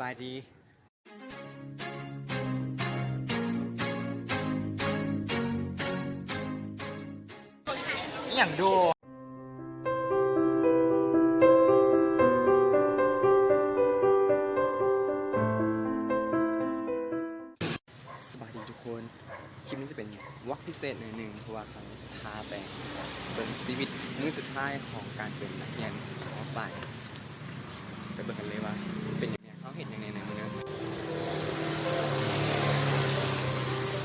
บายดีอย่างดูสบายดีทุกคนคลิปนี้จะเป็นวอล์กพิเศษหนึ่งเพราะว่าเขาจะพาไปเป็นชีวิตมื้อสุดท้ายของการเป็นนักเรียนม.ปลายไปเบิ่งกันเลยว่าเป็นอย่างไรเขาเห็นอย่างไรในมื้อ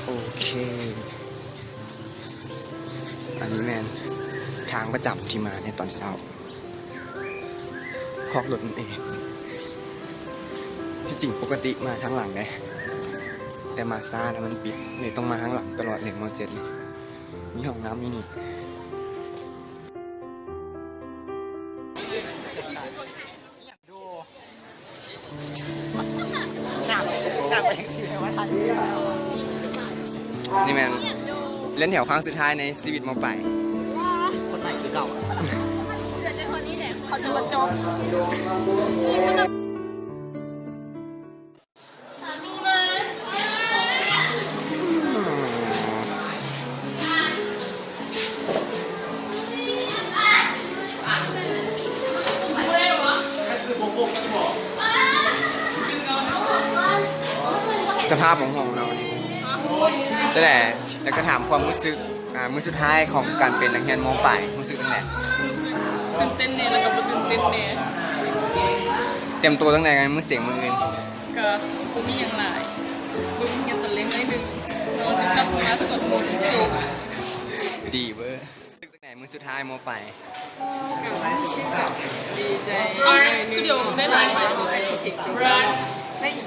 โอเคอันนี้แมนทางประจำที่มาในตอนเช้าคอกรถนั่นเองที่จริงปกติมาทางหลังเลยแต่มาซ่านะมันปิดเลยต้องมาทางหลังตลอดเลยม.7เลยมีห้องน้ำนี่นี่นี่แมนเล่นแถวครั้งสุดท้ายในชีวิตม.ปลายคนไหนคือเก่าเด็กคนนี้เนี่ยเขาจะมาจบสภาพของห้องเราเนี่ยแต่แล้วก็ถามความรู้สึกมื้อสุดท้ายของการเป็นนักเรียนม.ปลายรู้สึกตั้งแต่ตื่นเต้นเนี่ยแล้วก็ตื่นเต้นเนี่ยเต็มตัวตั้งแต่กันมื้อเสียงมื้ออื่นก็บ่มีอย่างไรบ่มีอย่างตะเล็งได้ดึงเราจะจับมาสดหมดจบดีเว้ยรู้สึกตั้งแต่มื้อสุดท้ายม.ปลายดีใจคือเดี๋ยวได้หลายไปชิคๆได้ดี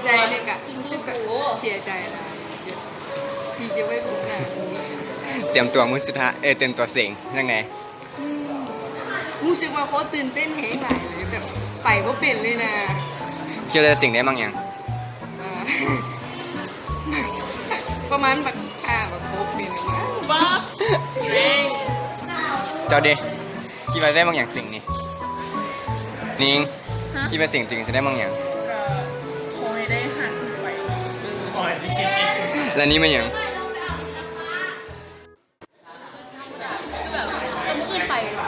ใจเลยกะรู้สึกแบบเสียใจนะที่จะไม่พบกันเตรียมตัวมื้อสุดท้ายเตรียมตัวเสียงยังไงรู้สึกว่าโคตรตื่นเต้นแฮงหลายเลยแบบไปก็เป็นเลยนะเชื่อจะสิ่งได้บางอย่างประมาณแบบแบบโคตรเป็นมากบ้าเจ้าดิคิดว่าได้บางอย่างสิ่งนี้นิ่งคิดว่าสิ่งจริงจะได้บางอย่างก็ขอให้ได้หันไปแล้วนี่มันอย่าง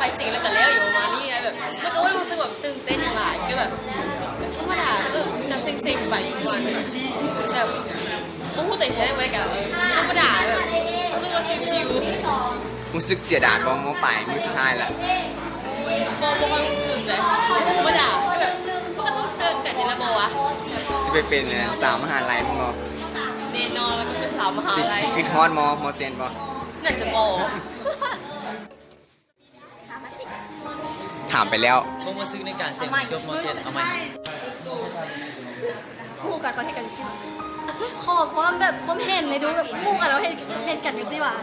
ไปสิ่งแล้วก็แล้วอยู่มานี่ไงแบบแล้วก็ว่ารู้สึกแบบตื่นเต้นอย่างไรก็แบบธรรมดาจะเซ็งๆไปวันแบบต้องพูดแต่แค่ไม่กันธรรมดาแบบรู้สึกว่าชิวๆรู้สึกเสียดายบอมม.ปลายมื้อสุดท้ายแหละบอความรู้สึกเลยธรรมดาแบบก็ต้องเจอแต่ในระบบวะจะไปเป็นสาวมหาลัยมั้งบ่แน่นอนมันเป็นสาวมหาลัยคือฮอดม.เจนบ่น่าจะบอถามไปแล้วต้องมาซื้อในการเซ็นจบม.7เอาไหมคู่กันเขาให้กันชิขอความแบบความเห็นในดูแบบมุ่งกันแล้วเห็นกันสิวะ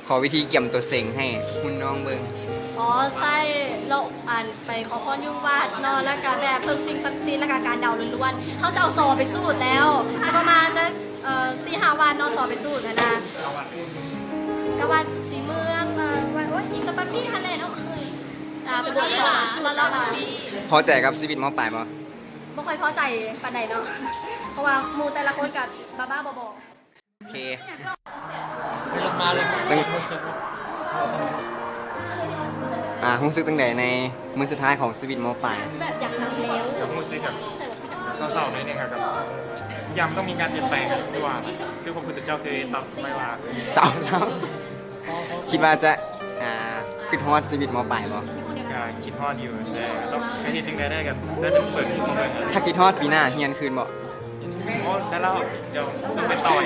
ขอวิธีเกี่ยมตัวเซ็งให้คุณน้องเบิ้งใช่เราอ่านไปขอพรยุวาดนอนแล้วก็แบบเพิ่มสิ่งศักดิ์สิทธิ์และการเดาล้วนๆเขาจะเอาซอไปสู้แล้วประมาณจะ4-5 วันนอนซอไปสู้นะกวันสีเมืองวันโอ๊ยอีกสักปีฮันแลนด์เป็นวันสองแล้วพอใจกับชีวิตม.ปลายบ่ไม่ค่อยพอใจปานใดเนาะเพราะว่ามูแต่ละคนกับบ้าๆบอโอเคไม่ลงมาเลยรู้สึกตั้งแต่ในมื้อสุดท้ายของชีวิตม.ปลายแบบอยากทำแล้วกับรู้สึกแบบเศร้าๆหน่อยนึงครับยำต้องมีการเปลี่ยนแปลงด้วยว่าคือพระพุทธเจ้าเคยตรัสไว้ว่าเศร้าคิดว่าจะคิดฮอดชีวิตม.ปลายบ่คิดฮอดอยู่แต่ต้องให้ที่จริงได้กันได้จะเปิดที่ตรงเลยถ้าคิดฮอดปีหน้าเฮียนคืนบ่ได้แล้วเดี๋ยวต้องไปต่อย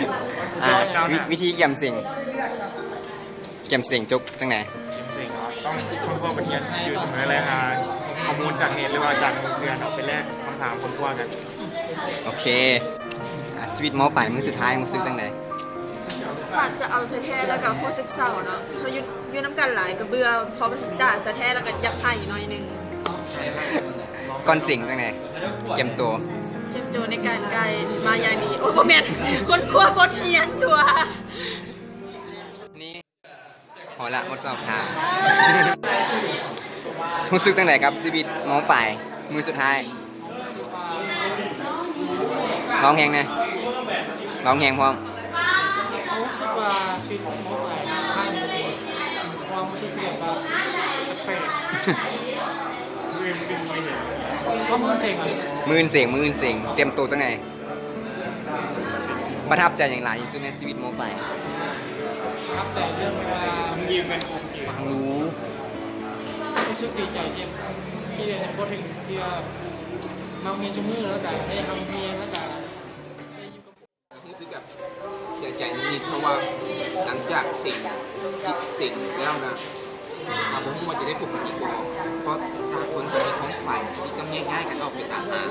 วิธีเกี่ยมสิ่งจุกจังไหนต้องคนพวกเป็นยันอยู่ตรงไหนเลยข้อมูลจากเน็ตหรือว่าจากเพื่อนเอาไปแลกคำถามคนพวกกันโอเคชีวิตม.ปลายมื้อสุดท้ายรู้สึกจังไหนอาจจะเอาแท้แล้วกับผู้ศึกษาเนาะเขายืนน้ำกันหลายกับเบื่อพอไปศึกษาแท้แล้วก็ยักไข่หน่อยนึงก่อนสิ่งจังไหนเก็บตัวในการไกลมาอย่างนี้โอ้แม่คนกลัวบทเรียนตัวนี่พอละหมดสอบถามรู้สึกจังไหนครับชีวิตม.ปลายมื้อสุดท้าย ร้องแหงไงร้องแหงพร้อม รู้สึกว่าชีวิตของหมอปลายค่ายมันเป็นความรู้สึกแบบว่าแปลก ไม่เห็น ๆเพราะมันเซ็งอ่ะ มืนเสียงเตรียมตัวจังไงประทับใจอย่างไรที่สุดในชีวิตโมไป ครับแต่เรื่องเวลา ยืมเงินผมเอง ฟังรู้ รู้สึกดีใจที่ได้พอถึงที่ว่ามาเรียนชั่วโมงแล้วก็ได้ทำเรียนแล้วก็ได้อยู่กับ รู้สึกแบบเสียใจนิดๆเพราะว่าหลังจากสิ่งแล้วนะผมว่าจะได้ปกติบ่เพราะถ้าคนจะมีของขวัญที่ต้องแยกย้ายกันออกไปต่างหาก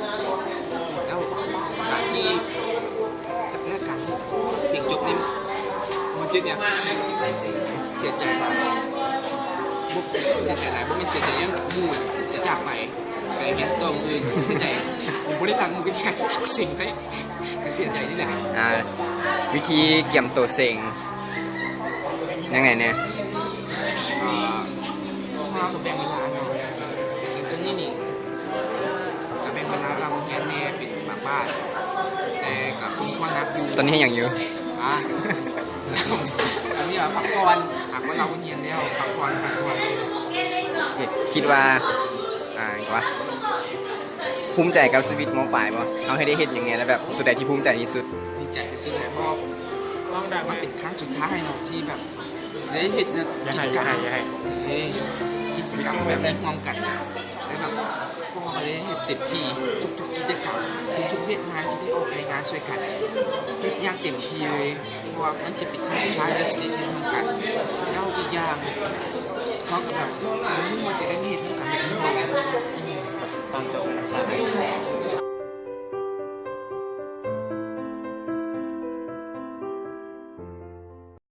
แล้วการที่และการที่สิ่งจบนี่มันจะเนี่ยเสียใจมากบุกเสียใจหลายเพราะมันเสียใจยังหมู่จะจากไปเห็นตัวอื่นเสียใจผมไม่ได้ตังค์มือกันแค่สิ่งให้เสียใจนี่แหละ วิธีเกี่ยมตัวเสียงยังไงเนี่ย พ่อกับแบ่งเวลาเนาะอย่างเช่นนี่กับแบ่งเวลาเราแง่แน่เป็นบางบ้านแต่กับคุณพ่อนักอยู่ ตอนนี้ให้อย่างอยู่ อันนี้เราพักผ่อนหากว่าเราเงียนแล้วพักผ่อนคิดว่าว่าภูมิใจกับชีวิตโมปลายบ่เอาให้ได้เห็นอย่างเงี้ยแล้วแบบตัวใดที่ภูมิใจที่สุด ดีใจที่สุดเลยเพราะ ร้องดัง มันเป็นครั้งสุดท้ายเนาะที่แบบได้เห็น อย่า กิ ให้ จ อก ร ย่าร ม ให้ กิจกรรมแบบนี้มองกันแล้วแบบพอได้เห็นเต็มที่ทุกๆกิจกรรมทุกๆเรื่องงานที่ได้ออกไปงานช่วยกันเฮ็ดอย่างเต็มที่เลยเพราะว่ามันจะเป็นครั้งสุดท้ายแล้วจะได้ใช้ร่วมกันแล้วอีกอย่างเขาก็แบบมันจะได้เห็นกันแบบนี้เลย ตอนจบนะครับ